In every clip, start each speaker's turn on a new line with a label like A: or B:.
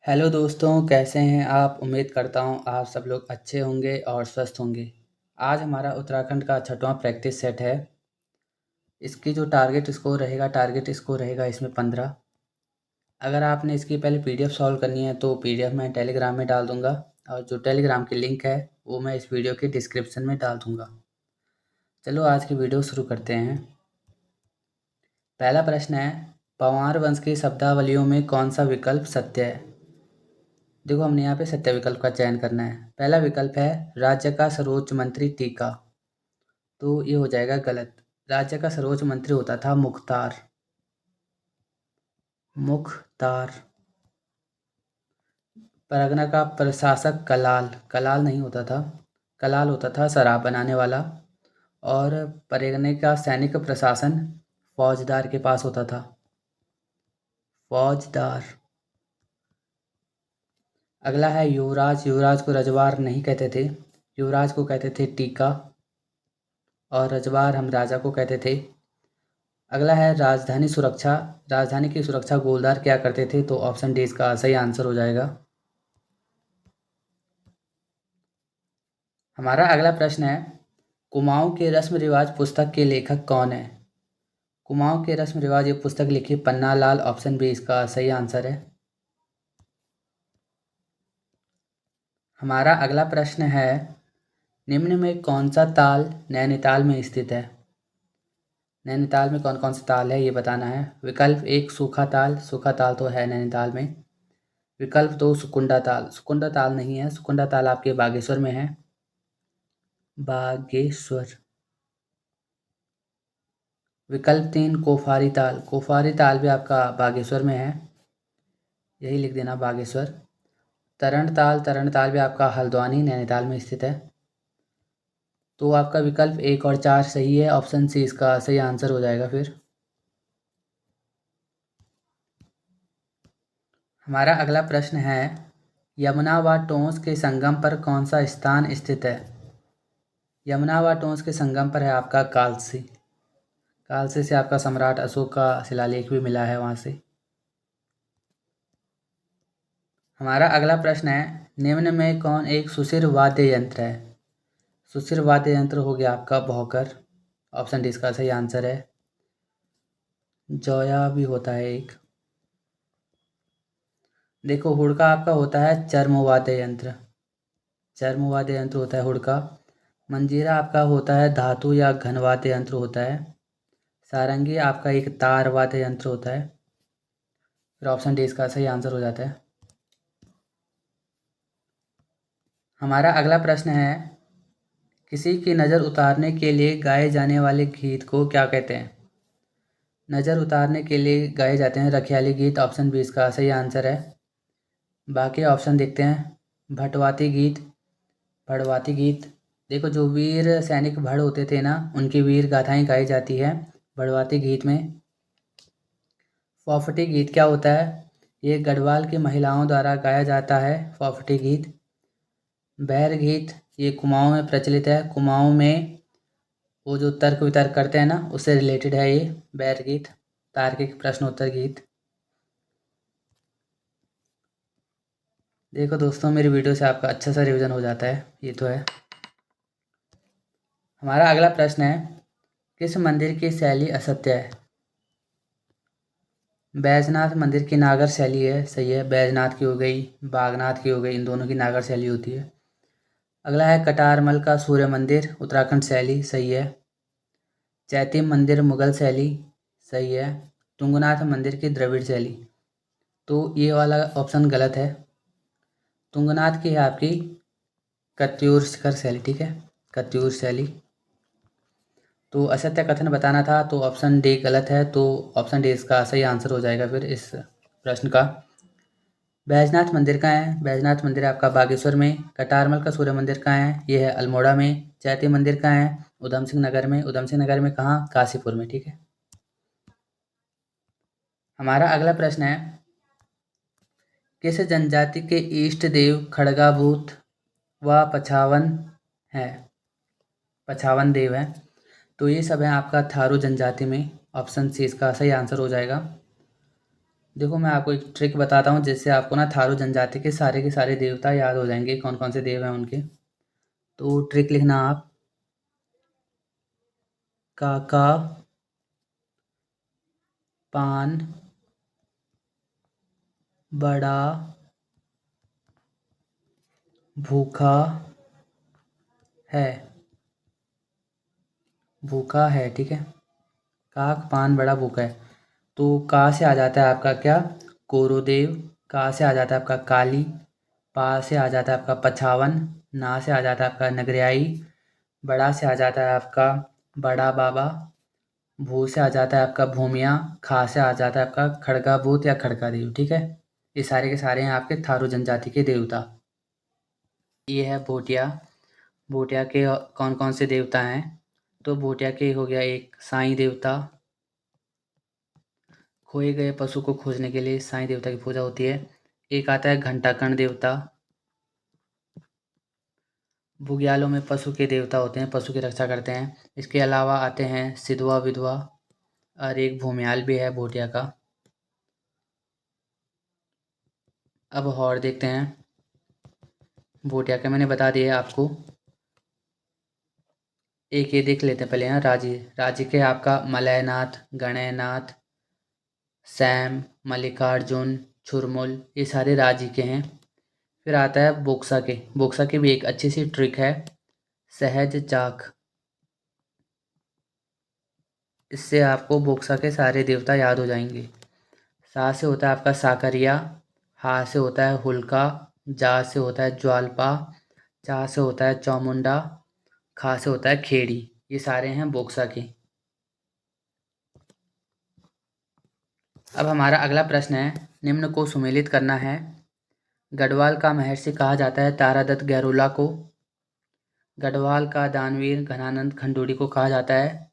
A: Hello दोस्तों, कैसे हैं आप? उम्मीद करता हूँ आप सब लोग अच्छे होंगे और स्वस्थ होंगे। आज हमारा उत्तराखंड का छठवां प्रैक्टिस सेट है। इसकी जो टारगेट स्कोर रहेगा इसमें 15। अगर आपने इसकी पहले पीडीएफ सॉल्व करनी है तो पीडीएफ मैं टेलीग्राम में डाल दूंगा, और जो टेलीग्राम की लिंक है वो मैं इस वीडियो के डिस्क्रिप्शन में डाल दूंगा। चलो आज की वीडियो शुरू करते हैं। पहला प्रश्न है, पंवार वंश की शब्दावलियों में कौन सा विकल्प सत्य है? देखो, हमने यहाँ पे सत्य विकल्प का चयन करना है। पहला विकल्प है राज्य का सर्वोच्च मंत्री टीका, तो ये हो जाएगा गलत। राज्य का सर्वोच्च मंत्री होता था मुख्तार। मुख्तार। परगना का प्रशासक कलाल। कलाल नहीं होता था, कलाल होता था शराब बनाने वाला। और परगने का सैनिक प्रशासन फौजदार के पास होता था। फौजदार। अगला है युवराज। युवराज को रजवार नहीं कहते थे, युवराज को कहते थे टीका, और रजवार हम राजा को कहते थे। अगला है राजधानी सुरक्षा। राजधानी की सुरक्षा गोलदार क्या करते थे? तो ऑप्शन डी इसका सही आंसर हो जाएगा। हमारा अगला प्रश्न है, कुमाऊं के रस्म रिवाज पुस्तक के लेखक कौन है? कुमाऊं के रस्म रिवाज ये पुस्तक लिखी पन्नालाल। ऑप्शन बी इसका सही आंसर है। हमारा अगला प्रश्न है, निम्न में कौन सा ताल नैनीताल में स्थित है? नैनीताल में कौन कौन सा ताल है ये बताना है। विकल्प 1 सूखा ताल। सूखा ताल तो है नैनीताल में। विकल्प 2 सुकुंडा ताल। सुकुंडा ताल नहीं है, सुकुंडा ताल आपके बागेश्वर में है। बागेश्वर। विकल्प 3 कोफारी ताल। कोफारी ताल भी आपका बागेश्वर में है, यही लिख देना बागेश्वर। तरण ताल। तरण ताल भी आपका हल्द्वानी नैनीताल में स्थित है। तो आपका विकल्प 1 और 4 सही है। ऑप्शन सी इसका सही आंसर हो जाएगा फिर। हमारा अगला प्रश्न है, यमुना व टोंस के संगम पर कौन सा स्थान स्थित है? यमुना व टोंस के संगम पर है आपका कालसी। कालसी से आपका सम्राट अशोक का शिलालेख भी मिला है वहाँ से। हमारा अगला प्रश्न है, निम्न में कौन एक सुशिर वाद्य यंत्र है? सुशिर वाद्य यंत्र हो गया आपका भौकर। ऑप्शन डी इसका सही आंसर है। जौया भी होता है एक। देखो, हुड़का आपका होता है चर्म वाद्य यंत्र। चर्म वाद्य यंत्र होता है हुड़का। मंजीरा आपका होता है धातु या घन वाद्य यंत्र होता है। सारंगी आपका एक तार वाद्य यंत्र होता है। फिर ऑप्शन डी इसका सही आंसर हो जाता है। हमारा अगला प्रश्न है, किसी की नज़र उतारने के लिए गाए जाने वाले गीत को क्या कहते हैं? नज़र उतारने के लिए गाए जाते हैं रखियाली गीत। ऑप्शन बी इसका सही आंसर है। बाकी ऑप्शन देखते हैं। भटवाती गीत। भड़वाती गीत। देखो, जो वीर सैनिक भड़ होते थे ना, उनकी वीर गाथाएं गाई जाती है भड़वाती गीत में। फॉफटी गीत क्या होता है? ये गढ़वाल की महिलाओं द्वारा गाया जाता है फॉफटी गीत। बैर गीत ये कुमाऊं में प्रचलित है। कुमाऊं में वो जो तर्क वितर्क करते हैं ना, उससे रिलेटेड है ये बैर गीत। तार्किक प्रश्नोत्तर गीत। देखो दोस्तों, मेरी वीडियो से आपका अच्छा सा रिवीजन हो जाता है, ये तो है। हमारा अगला प्रश्न है, किस मंदिर की शैली असत्य है? बैजनाथ मंदिर की नागर शैली है, सही है। बैजनाथ की हो गई, बागनाथ की हो गई, इन दोनों की नागर शैली होती है। अगला है कटारमल का सूर्य मंदिर उत्तराखंड शैली, सही है। चैती मंदिर मुगल शैली, सही है। तुंगनाथ मंदिर की द्रविड़ शैली, तो ये वाला ऑप्शन गलत है। तुंगनाथ की है आपकी कत्यूर शिखर शैली, ठीक है, कत्यूर शैली। तो असत्य कथन बताना था, तो ऑप्शन डी गलत है, तो ऑप्शन डी इसका सही आंसर हो जाएगा फिर इस प्रश्न का। बैजनाथ मंदिर कहाँ है? बैजनाथ मंदिर आपका बागेश्वर में। कटारमल का सूर्य मंदिर कहाँ है? ये है अल्मोड़ा में। चैती मंदिर कहाँ है? उधम सिंह नगर में। उधम सिंह नगर में कहाँ? काशीपुर में, ठीक है। हमारा अगला प्रश्न है, किस जनजाति के इष्ट देव खड़गाभूत व पछावन है? पछावन देव है, तो ये सब है आपका थारू जनजाति में। ऑप्शन सी इसका सही आंसर हो जाएगा। देखो मैं आपको एक ट्रिक बताता हूँ जिससे आपको ना थारू जनजाति के सारे देवता याद हो जाएंगे, कौन कौन से देव हैं उनके। तो ट्रिक लिखना आप, काका पान बड़ा भूखा है, भूखा है, ठीक है। काक पान बड़ा भूखा है। तो का से आ जाता है आपका क्या, कोरोदेव। का से आ जाता है आपका काली। पा से आ जाता है आपका पछावन। ना से आ जाता है आपका नगरियाई। बड़ा से आ जाता है आपका बड़ा बाबा। भू से आ जाता है आपका भूमिया। खा से आ जाता है आपका खड़गा भूत या खड़का देव, ठीक है। ये सारे के सारे हैं आपके थारू जनजाति के देवता। ये है भोटिया। भोटिया के कौन कौन से देवता हैं। तो भोटिया के हो गया एक साईं देवता। खोए गए पशु को खोजने के लिए साईं देवता की पूजा होती है। एक आता है घंटाकर्ण देवता। बुग्यालों में पशु के देवता होते हैं, पशु की रक्षा करते हैं। इसके अलावा आते हैं सिधवा विधवा, और एक भूमियाल भी है भोटिया का। अब और देखते हैं। भोटिया के मैंने बता दिया आपको। एक ये देख लेते हैं पहले यहाँ राजी। राजी के आपका मलयनाथ, गणयनाथ, सैम, मल्लिकार्जुन, छुरमुल, ये सारे राजी के हैं। फिर आता है बोक्सा के। बोक्सा की भी एक अच्छी सी ट्रिक है, सहज चाक। इससे आपको बोक्सा के सारे देवता याद हो जाएंगे। सा से होता है आपका साकरिया। हा से होता है हुल्का। जा से होता है ज्वालपा। चा से होता है चौमुंडा। खा से होता है खेड़ी। ये सारे हैं बोक्सा के। अब हमारा अगला प्रश्न है, निम्न को सुमेलित करना है। गढ़वाल का महर्षि कहा जाता है तारादत्त गैरोला को। गढ़वाल का दानवीर घनानंद खंडूड़ी को कहा जाता है।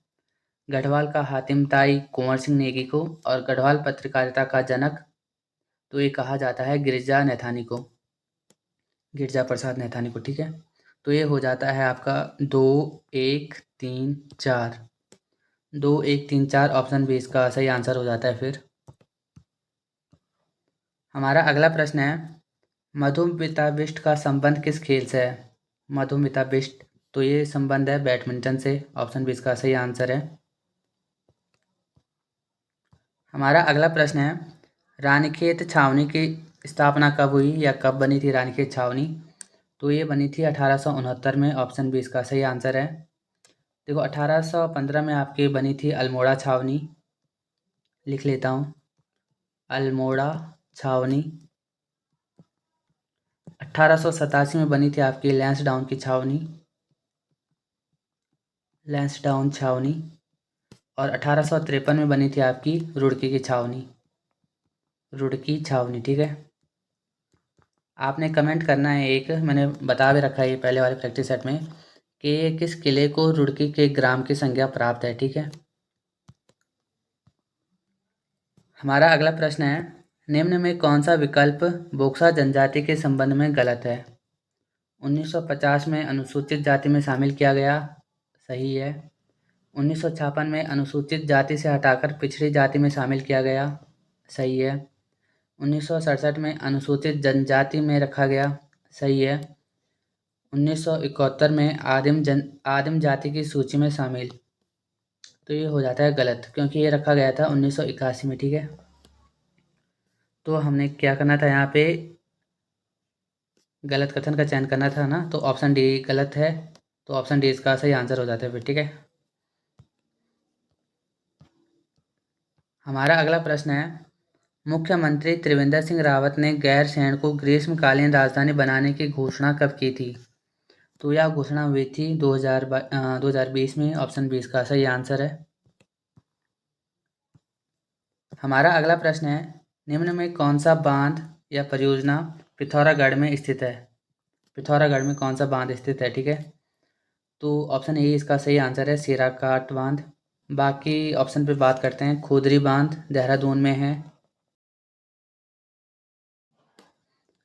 A: गढ़वाल का हातिम ताई कुंवर सिंह नेगी को। और गढ़वाल पत्रकारिता का जनक तो ये कहा जाता है गिरिजा नैथानी को, गिरजा प्रसाद नैथानी को, ठीक है। तो ये हो जाता है आपका 2 1 3 4। 2 1 3 4 ऑप्शन बी इसका सही आंसर हो जाता है। फिर हमारा अगला प्रश्न है, मधुमिताबिष्ट का संबंध किस खेल से है। मधुमिताबिष्ट तो ये संबंध है बैडमिंटन से। ऑप्शन बी इसका सही आंसर है। हमारा अगला प्रश्न है, रानीखेत छावनी की स्थापना कब हुई या कब बनी थी रानीखेत छावनी। तो ये बनी थी 1869 में। ऑप्शन बी इसका सही आंसर है। देखो 1815 में आपकी बनी थी अल्मोड़ा छावनी। लिख लेता हूँ, अल्मोड़ा छावनी। 1887 में बनी थी आपकी लैंसडाउन की छावनी, लैंसडाउन छावनी। और 1853 में बनी थी आपकी रुड़की की छावनी, रुड़की छावनी, ठीक है। आपने कमेंट करना है, एक मैंने बता भी रखा है ये पहले वाले प्रैक्टिस सेट में, कि किस किले को रुड़की के ग्राम की संज्ञा प्राप्त है, ठीक है। हमारा अगला प्रश्न है, निम्न में कौन सा विकल्प बोक्सा जनजाति के संबंध में गलत है। 1950 में अनुसूचित जाति में शामिल किया गया, सही है। 1956 में अनुसूचित जाति से हटाकर पिछड़ी जाति में शामिल किया गया, सही है। 1967 में अनुसूचित जनजाति में रखा गया, सही है। 1971 में आदिम जाति की सूची में शामिल, तो ये हो जाता है गलत, क्योंकि ये रखा गया था 1981 में, ठीक है। तो हमने क्या करना था यहाँ पे, गलत कथन का चयन करना था ना, तो ऑप्शन डी गलत है। तो ऑप्शन डी इसका सही आंसर हो जाता है फिर, ठीक है। हमारा अगला प्रश्न है, मुख्यमंत्री त्रिवेंद्र सिंह रावत ने गैरसैंण को ग्रीष्मकालीन राजधानी बनाने की घोषणा कब की थी। तो यह घोषणा हुई थी 2020 में। ऑप्शन बी इसका सही आंसर है। हमारा अगला प्रश्न है, निम्न में कौन सा बांध या परियोजना पिथौरागढ़ में स्थित है। पिथौरागढ़ में कौन सा बांध स्थित है, ठीक है। तो ऑप्शन ए इसका सही आंसर है, सीराकाट बांध। बाकी ऑप्शन पे बात करते हैं, खोदरी बांध देहरादून में है।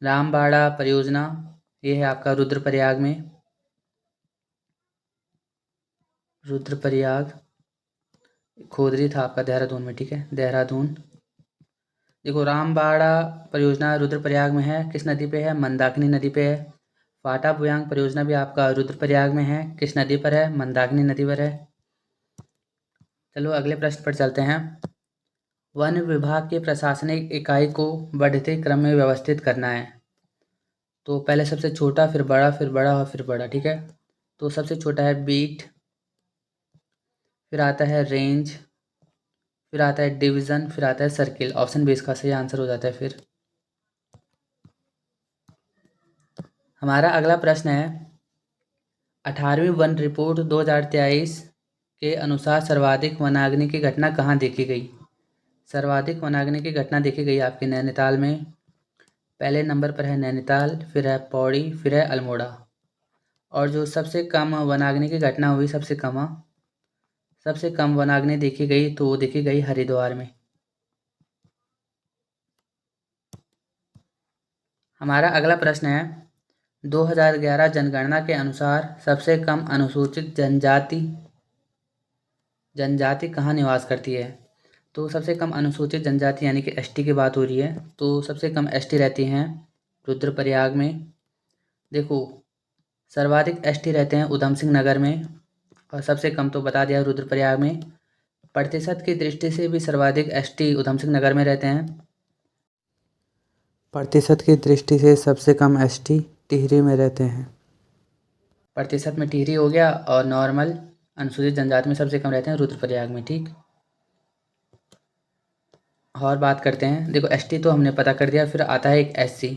A: रामबाड़ा परियोजना ये है आपका रुद्रप्रयाग में, रुद्रप्रयाग। खोदरी था आपका देहरादून में, ठीक है, देहरादून। देखो रामबाड़ा परियोजना रुद्रप्रयाग में है, किस नदी पे है? मंदाकिनी नदी पे है। फाटा बुयांग परियोजना भी आपका रुद्रप्रयाग में है, किस नदी पर है? मंदाकिनी नदी पर है। चलो अगले प्रश्न पर चलते हैं। वन विभाग की प्रशासनिक इकाई को बढ़ते क्रम में व्यवस्थित करना है। तो पहले सबसे छोटा, फिर बड़ा, फिर बड़ा और फिर बड़ा, ठीक है। तो सबसे छोटा है बीट, फिर आता है रेंज, फिर आता है डिवीज़न, फिर आता है सर्किल। ऑप्शन बी इसका सही आंसर हो जाता है। फिर हमारा अगला प्रश्न है 18वीं वन रिपोर्ट 2023 के अनुसार सर्वाधिक वनाग्नि की घटना कहाँ देखी गई? सर्वाधिक वनाग्नि की घटना देखी गई आपके नैनीताल में। पहले नंबर पर है नैनीताल, फिर है पौड़ी, फिर है अल्मोड़ा। और जो सबसे कम वनाग्नि की घटना हुई, सबसे कम वनाग्नि देखी गई, तो वो देखी गई हरिद्वार में। हमारा अगला प्रश्न है 2011 जनगणना के अनुसार सबसे कम अनुसूचित जनजाति कहाँ निवास करती है? तो सबसे कम अनुसूचित जनजाति यानी कि एसटी की बात हो रही है। तो सबसे कम एसटी रहती हैं रुद्रप्रयाग में। देखो सर्वाधिक एसटी रहते हैं उधम सिंह नगर में, और सबसे कम तो बता दिया रुद्रप्रयाग में। प्रतिशत की दृष्टि से भी सर्वाधिक एसटी उधम सिंह नगर में रहते हैं। प्रतिशत की दृष्टि से सबसे कम एसटी टिहरी में रहते हैं। प्रतिशत में टिहरी हो गया, और नॉर्मल अनुसूचित जनजाति में सबसे कम रहते हैं रुद्रप्रयाग में, ठीक। और बात करते हैं, देखो एसटी तो हमने पता कर दिया, फिर आता है एक एससी।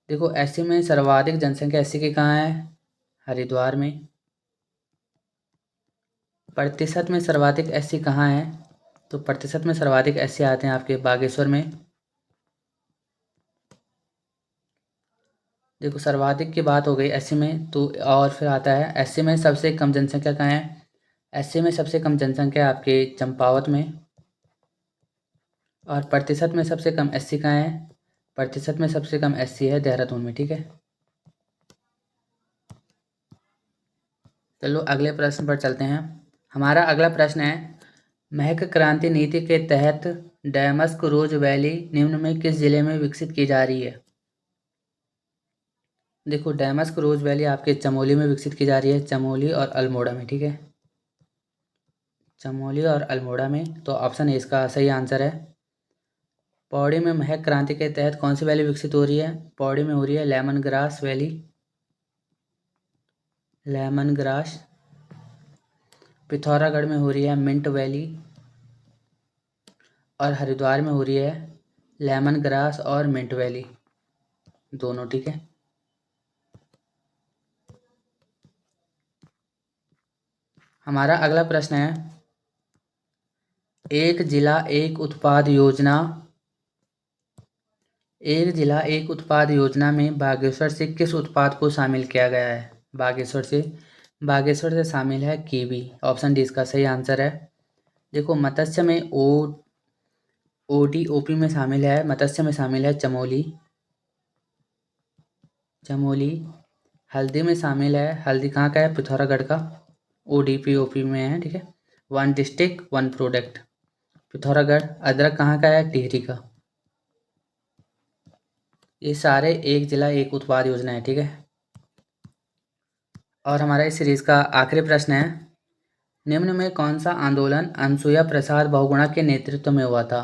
A: देखो एससी में सर्वाधिक जनसंख्या एससी की कहाँ है? हरिद्वार में। प्रतिशत में सर्वाधिक एससी कहाँ है? तो प्रतिशत में सर्वाधिक एससी आते हैं आपके बागेश्वर में। देखो सर्वाधिक की बात हो गई एससी में, तो और फिर आता है एससी में सबसे कम जनसंख्या कहाँ है? एससी में सबसे कम जनसंख्या आपके चंपावत में। और प्रतिशत में सबसे कम एससी कहाँ है? प्रतिशत में सबसे कम एससी है देहरादून में, ठीक है। चलो अगले प्रश्न पर चलते हैं। हमारा अगला प्रश्न है महक क्रांति नीति के तहत डैमस्क रोज वैली निम्न में किस जिले में विकसित की जा रही है? देखो डैमस्क रोज वैली आपके चमोली में विकसित की जा रही है, चमोली और अल्मोड़ा में, ठीक है। चमोली और अल्मोड़ा में, तो ऑप्शन ए इसका सही आंसर है। पौड़ी में महक क्रांति के तहत कौन सी वैली विकसित हो रही है? पौड़ी में हो रही है lemon grass valley, lemon grass. Pithoragarh में हो रही है मिंट वैली, और हरिद्वार में हो रही है लेमन ग्रास और मिंट वैली, दोनों, ठीक है। हमारा अगला प्रश्न है एक जिला एक उत्पाद योजना में बागेश्वर से किस उत्पाद को शामिल किया गया है? बागेश्वर से शामिल है कीवी। ऑप्शन डी इसका सही आंसर है। देखो मत्स्य में ओडीओपी में शामिल है, मत्स्य में शामिल है चमोली। हल्दी में शामिल है, हल्दी कहाँ का है? पिथौरागढ़ का। ओडीपीओपी में है, ठीक है। One district one product, Pithoragarh. अदरक कहाँ का है? टिहरी का। ये सारे एक जिला एक उत्पाद योजना है, ठीक है। और हमारा इस सीरीज का आखिरी प्रश्न है निम्न में कौन सा आंदोलन अनसुया प्रसाद बहुगुणा के नेतृत्व में हुआ था?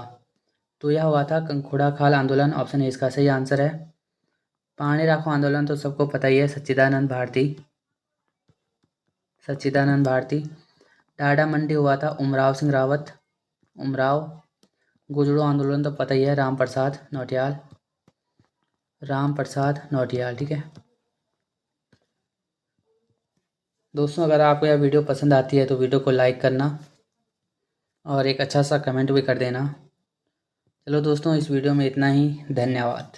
A: तो यह हुआ था कंखुड़ा खाल आंदोलन। ऑप्शन ए इसका सही आंसर है। पानी राखो आंदोलन तो सबको पता ही है, सच्चिदानंद भारती। टाडा मंडी हुआ था उमराव सिंह रावत, गुजड़ो आंदोलन तो पता ही है, राम प्रसाद नौटियाल, ठीक है। दोस्तों अगर आपको यह वीडियो पसंद आती है तो वीडियो को लाइक करना और एक अच्छा सा कमेंट भी कर देना। चलो दोस्तों इस वीडियो में इतना ही, धन्यवाद।